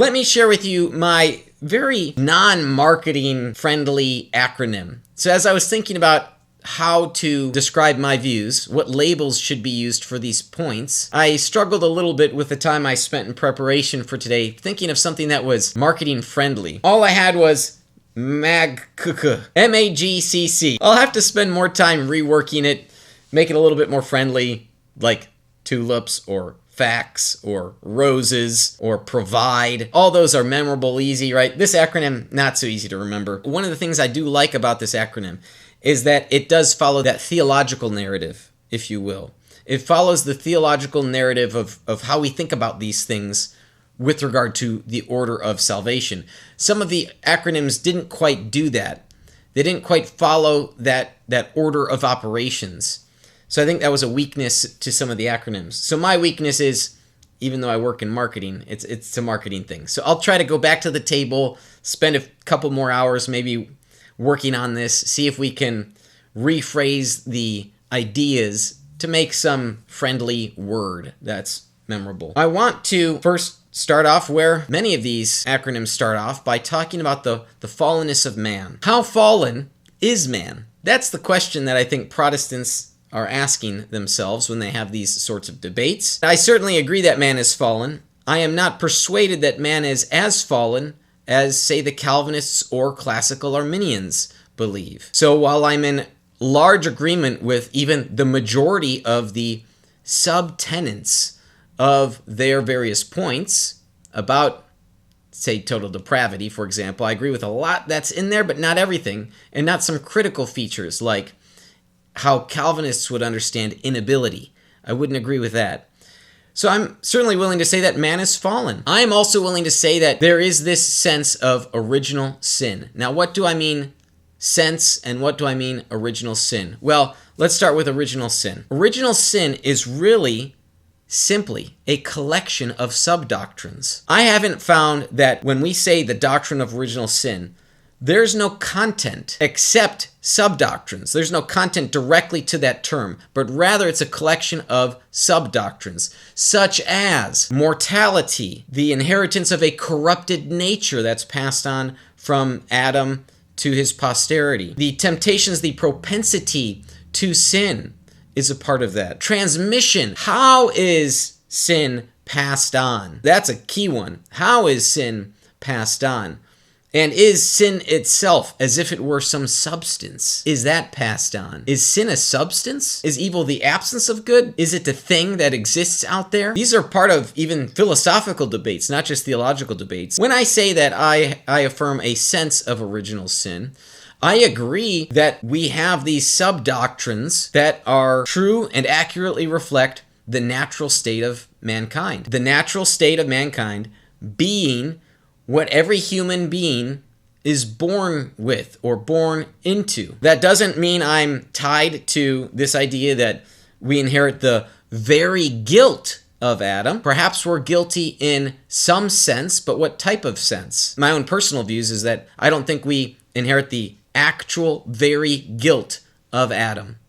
Let me share with you my very non-marketing friendly acronym. So as I was thinking about how to describe my views, what labels should be used for these points, I struggled a little bit with the time I spent in preparation for today, thinking of something that was marketing friendly. All I had was M.A.G.C.C. M.A.G.C.C. I'll have to spend more time reworking it, make it a little bit more friendly, like tulips or facts or roses or provide. All those are memorable, easy, right? This acronym, not so easy to remember. One of the things I do like about this acronym is that it does follow that theological narrative, if you will. It follows the theological narrative of how we think about these things with regard to the order of salvation. Some of the acronyms didn't quite do that. They didn't quite follow that order of operations. So I think that was a weakness to some of the acronyms. So my weakness is, even though I work in marketing, it's a marketing thing. So I'll try to go back to the table, spend a couple more hours maybe working on this, see if we can rephrase the ideas to make some friendly word that's memorable. I want to first start off where many of these acronyms start off, by talking about the fallenness of man. How fallen is man? That's the question that I think Protestants are asking themselves when they have these sorts of debates. I certainly agree that man is fallen. I am not persuaded that man is as fallen as, say, the Calvinists or classical Arminians believe. So while I'm in large agreement with even the majority of the subtenets of their various points about, say, total depravity, for example, I agree with a lot that's in there, but not everything, and not some critical features like how Calvinists would understand inability. I wouldn't agree with that. So I'm certainly willing to say that man is fallen. I am also willing to say that there is this sense of original sin. Now, what do I mean sense and what do I mean original sin? Well, let's start with original sin. Original sin is really simply a collection of sub-doctrines. I haven't found that when we say the doctrine of original sin, there's no content except sub-doctrines. There's no content directly to that term, but rather it's a collection of sub-doctrines, such as mortality, the inheritance of a corrupted nature that's passed on from Adam to his posterity. The temptations, the propensity to sin is a part of that. Transmission, how is sin passed on? That's a key one. How is sin passed on? And is sin itself, as if it were some substance, is that passed on? Is sin a substance? Is evil the absence of good? Is it the thing that exists out there? These are part of even philosophical debates, not just theological debates. When I say that I affirm a sense of original sin, I agree that we have these sub-doctrines that are true and accurately reflect the natural state of mankind. The natural state of mankind being what every human being is born with or born into. That doesn't mean I'm tied to this idea that we inherit the very guilt of Adam. Perhaps we're guilty in some sense, but what type of sense? My own personal views is that I don't think we inherit the actual very guilt of Adam.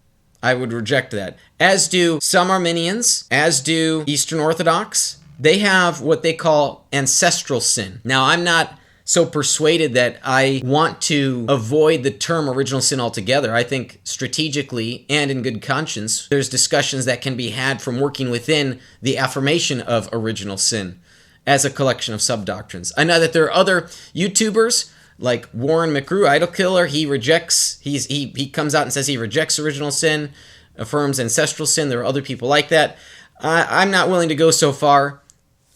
I would reject that. As do some Arminians, as do Eastern Orthodox. They have what they call ancestral sin. Now, I'm not so persuaded that I want to avoid the term original sin altogether. I think strategically and in good conscience, there's discussions that can be had from working within the affirmation of original sin as a collection of sub-doctrines. I know that there are other YouTubers like Warren McGrew, Idol Killer. He comes out and says he rejects original sin, affirms ancestral sin. There are other people like that. I'm not willing to go so far.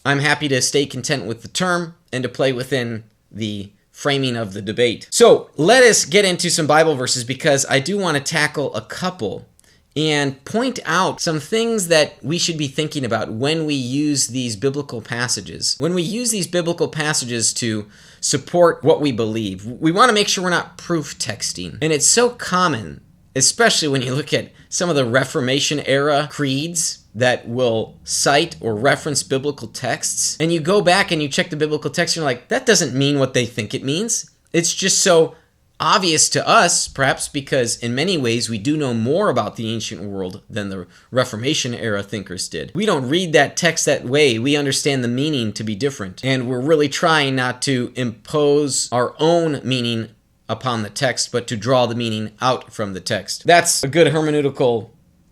I'm happy to stay content with the term and to play within the framing of the debate. So let us get into some Bible verses, because I do want to tackle a couple and point out some things that we should be thinking about when we use these biblical passages. When we use these biblical passages to support what we believe, we want to make sure we're not proof texting. And it's so common, especially when you look at some of the Reformation era creeds that will cite or reference biblical texts, and you go back and you check the biblical text and you're like, that doesn't mean what they think it means. It's just so obvious to us, perhaps because in many ways we do know more about the ancient world than the Reformation era thinkers did. We don't read that text that way. We understand the meaning to be different. And we're really trying not to impose our own meaning upon the text, but to draw the meaning out from the text. That's a good hermeneutical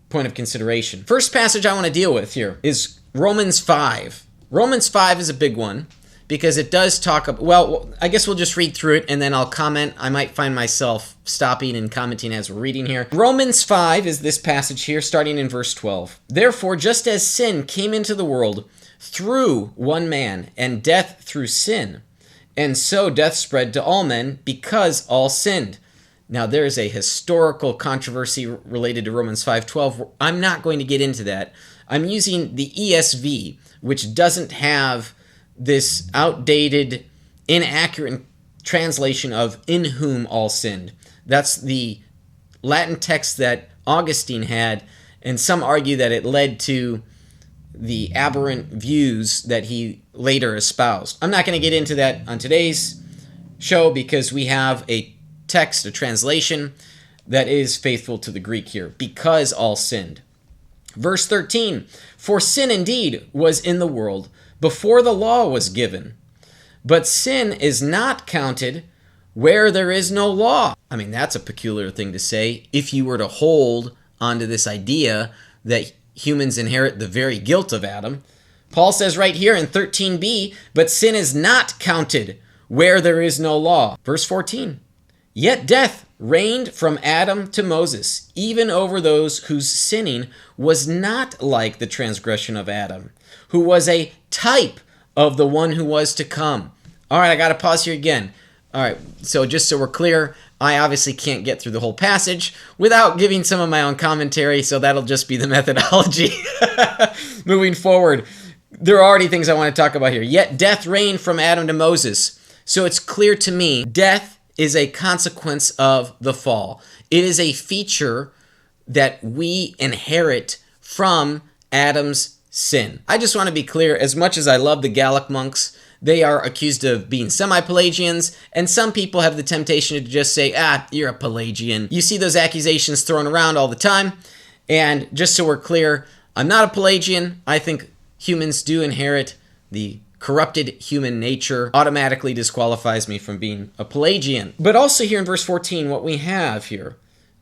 point of consideration. First passage I want to deal with here is Romans 5. Romans 5 is a big one because it does talk about, well, I guess we'll just read through it and then I'll comment. I might find myself stopping and commenting as we're reading here. Romans 5 is this passage here, starting in verse 12. Therefore, just as sin came into the world through one man, and death through sin, and so death spread to all men because all sinned. Now, there is a historical controversy related to Romans 5:12. I'm not going to get into that. I'm using the ESV, which doesn't have this outdated, inaccurate translation of "in whom all sinned." That's the Latin text that Augustine had, and some argue that it led to the aberrant views that he later espoused. I'm not going to get into that on today's show because we have a text, a translation that is faithful to the Greek here, because all sinned. Verse 13, for sin indeed was in the world before the law was given, but sin is not counted where there is no law. I mean, that's a peculiar thing to say if you were to hold onto this idea that humans inherit the very guilt of Adam. Paul says right here in 13b, but sin is not counted where there is no law. Verse 14, yet death reigned from Adam to Moses, even over those whose sinning was not like the transgression of Adam, who was a type of the one who was to come. All right, I got to pause here again. All right, so just so we're clear, I obviously can't get through the whole passage without giving some of my own commentary, so that'll just be the methodology. Moving forward, there are already things I want to talk about here. Yet death reigned from Adam to Moses. So it's clear to me, death is a consequence of the fall. It is a feature that we inherit from Adam's sin. I just want to be clear, as much as I love the Gallic monks, they are accused of being semi-Pelagians, and some people have the temptation to just say, you're a Pelagian. You see those accusations thrown around all the time, and just so we're clear, I'm not a Pelagian. I think humans do inherit the corrupted human nature. Automatically disqualifies me from being a Pelagian. But also here in verse 14, what we have here,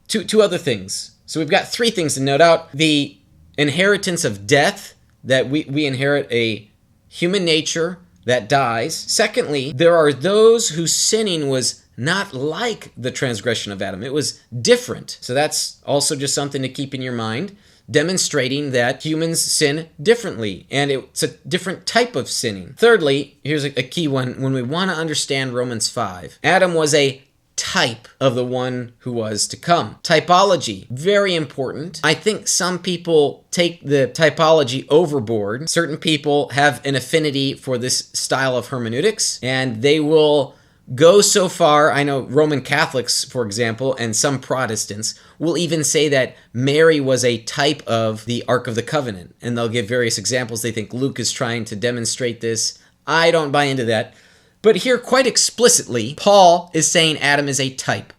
two other things. So we've got three things to note out. The inheritance of death, that we inherit a human nature that dies. Secondly, there are those whose sinning was not like the transgression of Adam. It was different. So that's also just something to keep in your mind, demonstrating that humans sin differently, and it's a different type of sinning. Thirdly, here's a key one. When we want to understand Romans 5, Adam was a type of the one who was to come. Typology, very important. I think some people take the typology overboard. Certain people have an affinity for this style of hermeneutics, and they will go so far. I know Roman Catholics, for example, and some Protestants will even say that Mary was a type of the Ark of the Covenant, and they'll give various examples. They think Luke is trying to demonstrate this. I don't buy into that. But here, quite explicitly, Paul is saying Adam is a type.